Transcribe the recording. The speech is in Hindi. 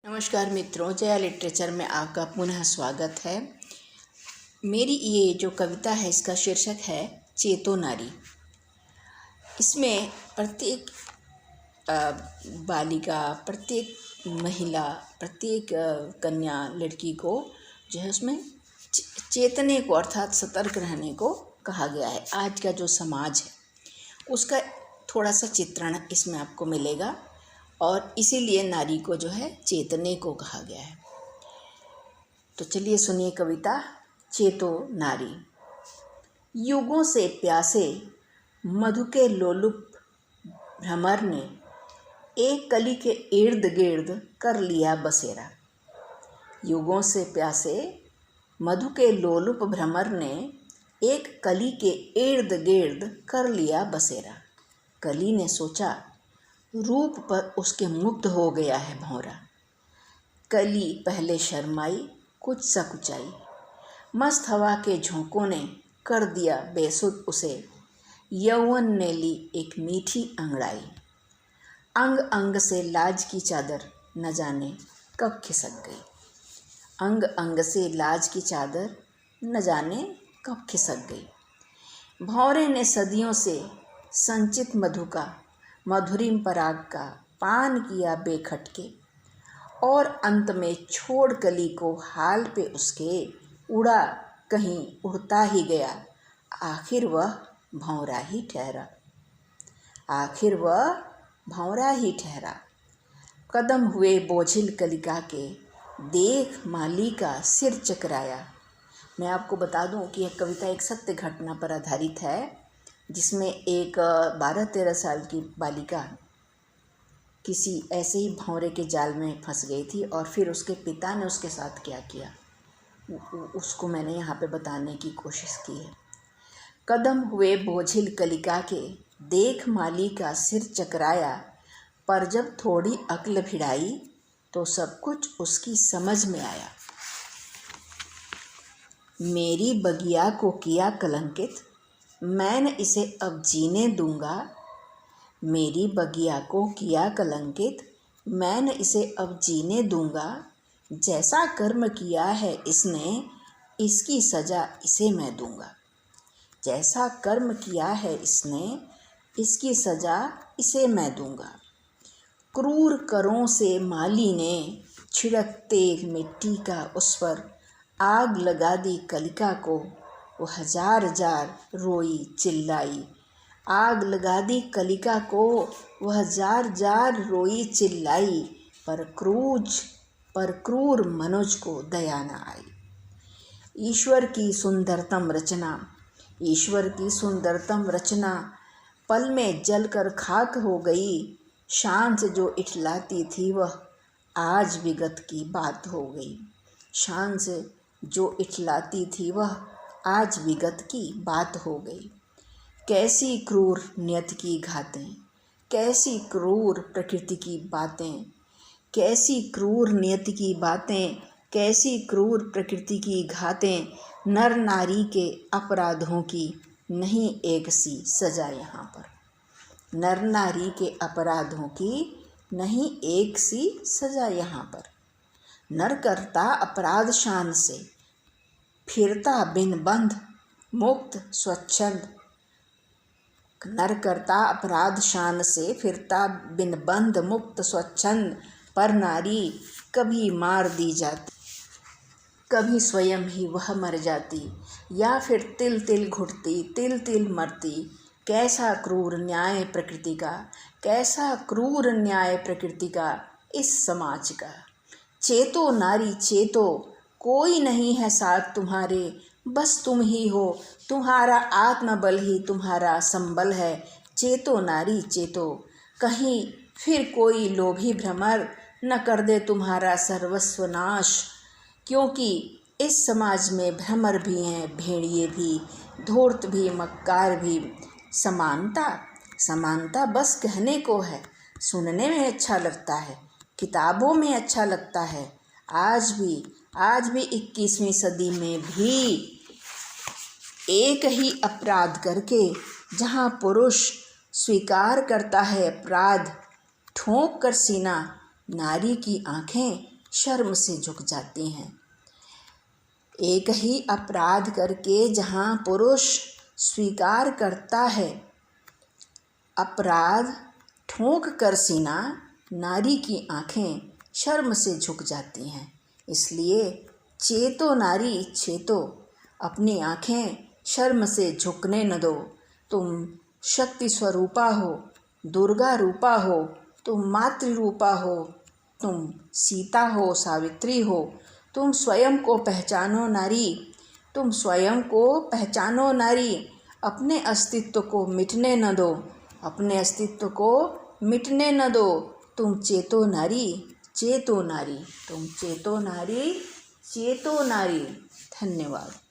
नमस्कार मित्रों, जया लिटरेचर में आपका पुनः स्वागत है। मेरी ये जो कविता है इसका शीर्षक है चेतो नारी। इसमें प्रत्येक बालिका, प्रत्येक महिला, प्रत्येक कन्या लड़की को जो है उसमें चेतने को अर्थात सतर्क रहने को कहा गया है। आज का जो समाज है उसका थोड़ा सा चित्रण इसमें आपको मिलेगा और इसीलिए नारी को जो है चेतने को कहा गया है। तो चलिए सुनिए कविता चेतो नारी। युगों से प्यासे मधु के लोलुप भ्रमर ने एक कली के इर्द गिर्द कर लिया बसेरा। युगों से प्यासे मधु के लोलुप भ्रमर ने एक कली के इर्द गिर्द कर लिया बसेरा। कली ने सोचा रूप पर उसके मुग्ध हो गया है भौरा। कली पहले शर्माई कुछ सकुचाई, मस्त हवा के झोंकों ने कर दिया बेसुध उसे। यौवन ने ली एक मीठी अंगड़ाई, अंग अंग से लाज की चादर न जाने कब खिसक गई। अंग अंग से लाज की चादर न जाने कब खिसक गई। भौरे ने सदियों से संचित मधु का, मधुरिम पराग का पान किया बेखटके और अंत में छोड़ कली को हाल पे उसके उड़ा कहीं उड़ता ही गया। आखिर वह भौरा ही ठहरा, आखिर वह भौरा ही ठहरा। कदम हुए बोझिल कलिका के, देख माली का सिर चकराया। मैं आपको बता दूं कि यह कविता एक सत्य घटना पर आधारित है, जिसमें एक 12-13 साल की बालिका किसी ऐसे ही भंवरे के जाल में फंस गई थी और फिर उसके पिता ने उसके साथ क्या किया उसको मैंने यहाँ पे बताने की कोशिश की है। कदम हुए बोझिल कलिका के, देख माली का सिर चकराया। पर जब थोड़ी अक्ल भिड़ाई तो सब कुछ उसकी समझ में आया। मेरी बगिया को किया कलंकित, मैं इसे अब जीने दूंगा। मेरी बगिया को किया कलंकित, मैं इसे अब जीने दूंगा। जैसा कर्म किया है इसने, इसकी सज़ा इसे मैं दूंगा। जैसा कर्म किया है इसने, इसकी सज़ा इसे मैं दूंगा। क्रूर करों से माली ने छिड़कते मिट्टी का उस पर आग लगा दी कलिका को। वो हजार हजार रोई चिल्लाई, आग लगा दी कलिका को। वह हजार हजार रोई चिल्लाई, पर क्रूर मनुज को दया न आई। ईश्वर की सुंदरतम रचना, ईश्वर की सुंदरतम रचना पल में जलकर खाक हो गई। शान से जो इठलाती थी वह आज विगत की बात हो गई। शान से जो इठलाती थी वह आज विगत की बात हो गई। कैसी क्रूर नियति की घातें, कैसी क्रूर प्रकृति की बातें, कैसी क्रूर नियति की बातें, कैसी क्रूर प्रकृति की घातें। नर नारी के अपराधों की नहीं एक सी सजा यहाँ पर। नर नारी के अपराधों की नहीं एक सी सजा यहाँ पर। नर करता अपराध शान से, फिरता बिन बंध मुक्त स्वच्छंद। नर करता अपराध शान से, फिरता बिन बंध मुक्त स्वच्छंद। पर नारी कभी मार दी जाती, कभी स्वयं ही वह मर जाती, या फिर तिल तिल घुटती, तिल तिल मरती। कैसा क्रूर न्याय प्रकृति का, कैसा क्रूर न्याय प्रकृति का इस समाज का। चेतो नारी चेतो, कोई नहीं है साथ तुम्हारे, बस तुम ही हो। तुम्हारा आत्मबल ही तुम्हारा संबल है। चेतो नारी चेतो, कहीं फिर कोई लोभी भ्रमर न कर दे तुम्हारा सर्वस्व नाश। क्योंकि इस समाज में भ्रमर भी हैं, भेड़िए भी, धूर्त भी, मक्कार भी। समानता समानता बस कहने को है, सुनने में अच्छा लगता है, किताबों में अच्छा लगता है। आज भी 21वीं सदी में भी एक ही अपराध करके जहाँ पुरुष स्वीकार करता है अपराध, ठोंक कर सीना, नारी की आंखें शर्म से झुक जाती हैं। एक ही अपराध करके जहाँ पुरुष स्वीकार करता है अपराध, ठोंक कर सीना, नारी की आँखें शर्म से झुक जाती हैं। इसलिए चेतो नारी चेतो, अपनी आँखें शर्म से झुकने न दो। तुम शक्ति स्वरूपा हो, दुर्गा रूपा हो, तुम मातृ रूपा हो, तुम सीता हो, सावित्री हो। तुम स्वयं को पहचानो नारी, तुम स्वयं को पहचानो नारी। अपने अस्तित्व को मिटने न दो, अपने अस्तित्व को मिटने न दो। तुम चेतो नारी, चेतो नारी, तुम चेतो नारी, चेतो नारी। धन्यवाद।